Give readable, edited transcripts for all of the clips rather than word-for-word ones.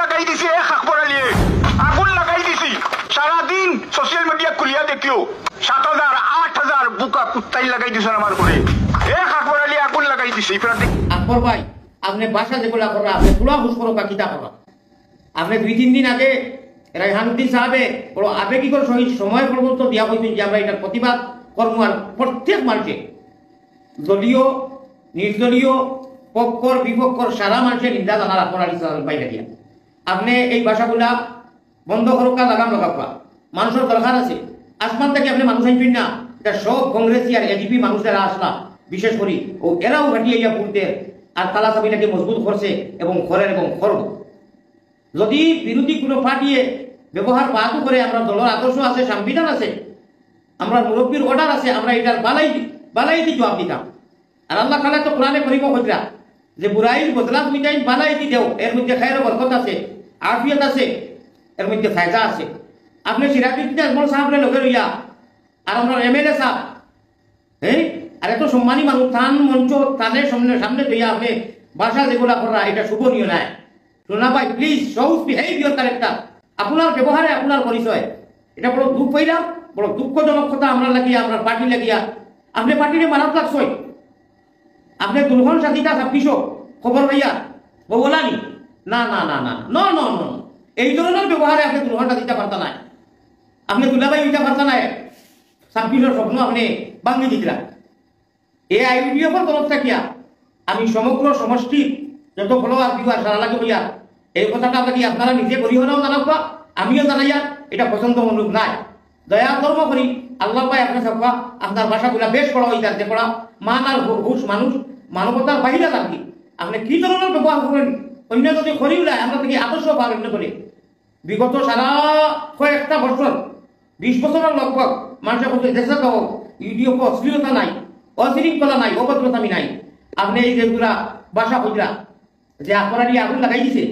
লাগাই দিছি আকবর আলীয়ে, আগুন লাগাই দিছি। সারাদিন সোশ্যাল মিডিয়া খুলিয়া দেখিও 7,000 8,000 বুকা কুত্তাই লাগাই দিছেন আমার ঘরে। আকবর আলী আগুন লাগাই দিছি। আকবর ভাই, আপনি বাসা যেগুলা করা আপনি পুরা হুশ করো কিতা করা। আপনি 2-3 দিন আগে রায়হানুদ্দিন সাহেবে বড় আবেগিকর সহিত সময় পর্যন্ত দিয়া হয়েছেন যে আমরা এটার প্রতিবাদ কর্ম। আর প্রত্যেক মানুষে দলীয় নির্দলীয় পক্ষর বিপক্ষর সারা মানুষের নিন্দা জানার আকবর আলী সাহেব বাইরে দিয়া আপনি এই ভাষাগুলা বন্ধ করোকা লাগাম লাগাবা। মানুষের দরকার আছে, আসমান থেকে আপনি মানুষ আনবেন না। এটা সব কংগ্রেসি আর এজিপি মানুষ যারা আসলা বিশেষ করে ও এরাও ঘাটিয়ে ইয়া পড়তে আর তালা চাবিটাকে মজবুত করছে এবং করেন এবং করব। যদি বিরোধী কোনো পার্টিয়ে ব্যবহার বাদও করে, আমরা দলের আদর্শ আছে, সংবিধান আছে, আমরা মুরব্বীর অর্ডার আছে, আমরা এটার বালাই দি জবাব দিতাম। আর আল্লাহ তাআলা তো কোরআনে করিম হইরা যে বুরাইর বদলা তুমি তাই বালাই দি দেও, এর মধ্যে খায়ের বরকত আছে, আফিয়ত আছে, এর মধ্যে ফায়দা আছে। আপনি সিরাজউদ্দিন আজমল সাহেবরে লগে লইয়া আর আমরা এমএলএ সাহেব, হ্যাঁ, আর এত সম্মানী মানুষ থান মঞ্চ তানের সামনে লইয়া আপনি ভাষা যেগুলা করা এটা শুভনীয় নাই। সোনা ভাই প্লিজ শোস বিহেভিয়ার ক্যারেক্টার, আপনার ব্যবহারে আপনার পরিচয়, এটা বড় দুঃখ পাইলাম, বড় দুঃখজনক কথা আমরা লাগিয়া, আমরা পার্টি লাগিয়া। আপনি পার্টিরে মারাত লাগছই, আপনি দুর্ঘন সাথীটা 26 খবর ভাইয়া বলানি না না না না ন ন ন এই ধরনের ব্যবহারে আপনি দুর্ঘনটা দিতে পারত না, আপনি দুলাভাই দিতে পারত না। 26 স্বপ্ন আপনি ভাঙি দিতরা। এই আইডিএফের তরফ থাকিয়া আমি সমগ্র সমষ্টির যত ফলোয়ার ভিউয়ার সারা লাগে বলিয়া এই কথাটা আপনাকে আপনারা নিজে গরিহনাও জানাবা, আমিও জানাইয়া এটা পছন্দমূলক নাই। দয়া কর্ম করি আল্লাহ ভাই আপনার সবা আপনার ভাষাগুলা বেশ বড় হয়ে যাচ্ছে, পড়া মান আর হুশ মানুষ মানবতার বাহিরে থাকি। আপনি কি ধরনের ব্যবহার করেন অন্য যদি করিও নাই, আমরা থেকে আদর্শ পার অন্য করে বিগত সারা কয়েকটা বছর 20 বছরের লগভগ মানুষের কথা দেশে তো ইউডিএফ অশ্লীলতা নাই, অশৃঙ্খলা নাই, অভদ্রতামি নাই। আপনি এই যেগুলা বাসা বুঝলা যে আপনারা আগুন লাগাই দিছে,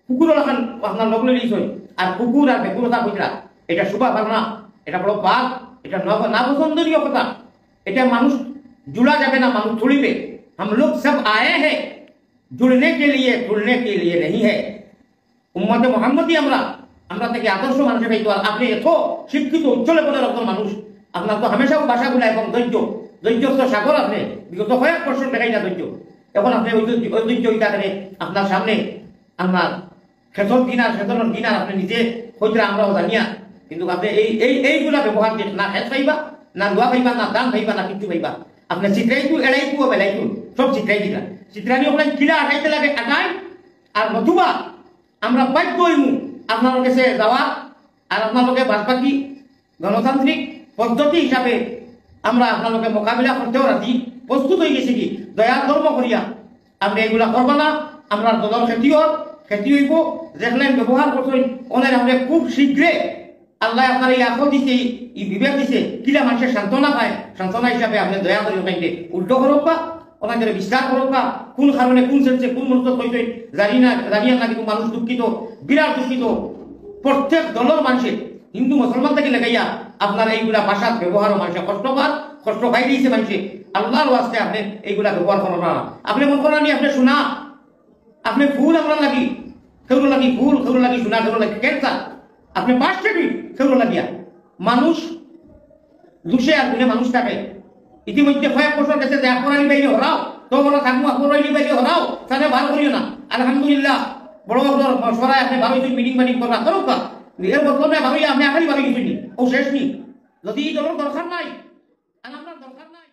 কুকুর লাগান আপনার লগলে দিয়েছেন, আর কুকুর আর বেকুরতা বুঝলা এটা শুভা ভাবনা, এটা বড় বাদ, এটা না পছন্দনীয় কথা। এটা মানুষ जुड़ा जाবে না, মানুষ जुड़िबे। हम लोग सब आए हैं जुड़ने के लिए नहीं है। উম্মতে মুহাম্মদী আমরা থেকে আদর্শ মানুষের পাইতো। আর আপনি এত শিক্ষিত উজ্জ্বল বলে রকম মানুষ, আপনার তো হামেশাও ভাষাগুলা এবং ধৈর্য সাগর। আপনি বিগত কয়েক বছর দেখাই না ধৈর্য, এখন আপনি ঐতিহ্য করে আপনার সামনে আপনার খেতর দিনার আপনি নিজে হইতরা আমরাও জানিয়া, কিন্তু আপনি এইগুলা ব্যবহার যে না খেত পাইবা, না দোয়া পাইবা, না দান পাইবা, না কিছু পাইবা। আপনি চিত্রাইতু এড়াইতু বেলাইতু সব চিত্রাই দিলা। চিত্রানি ওখানে কিলা আটাইতে লাগে আটাই, আর নতুবা আমরা বাধ্য হইমু আপনার কাছে যাওয়া। আর আপনার বাদবাকি গণতান্ত্রিক পদ্ধতি হিসাবে আমরা আপনার মোকাবিলা করতেও রাজি প্রস্তুত হয়ে গেছি। কি দয়া ধর্ম করিয়া আপনি এগুলা করবা না। আমরা দলের খেতি হইব যেখানে ব্যবহার করছেন ওনার আমরা খুব শীঘ্রে আল্লাহ আপনার এই আকল দিছে, এই বিবেক দিছে, কিলা মানুষের সান্ত্বনা পায়, সান্ত্বনা হিসাবে আপনি দয়া করে ওখানে উল্টো করুক বা ওনাদের বিচার করুক বা কোন কারণে কোন সেন্সে কোন মনোযোগ হইতে জানিয়া না, কিন্তু মানুষ দুঃখিত, বিরাট দুঃখিত। প্রত্যেক দলের মানুষের হিন্দু মুসলমান থেকে লাগাইয়া আপনার এইগুলা ভাষার ব্যবহারও মানুষের কষ্ট পাই দিয়েছে মানুষে। আল্লাহর ওয়াস্তে আপনি এইগুলা ব্যবহার করেন না। আপনি মন করেন আপনি শোনা, আপনি ফুল আমরা লাগি সেগুলো লাগি ফুল, সেগুলো লাগি শোনা, সেগুলো লাগি ক্যান্সার, আপনি পাঁচটি সেগুলো লাগিয়া মানুষ দুষে আর গুণে মানুষ থাকে। ইতিমধ্যে কয়েক বছর গেছে যে আকবর আলী বাইরে হরাও তো বড় থাকবো, আকবর আলী বাইরে হরাও তাহলে ভালো করিও না। আলহামদুলিল্লাহ বড় সরাই আপনি ভালো মিটিং করা করুক, এর বদলে ভালো আপনি আখারি ভালো কিছু নি ও শেষ নি। যদি এই দলের দরকার নাই আর আপনার দরকার নাই।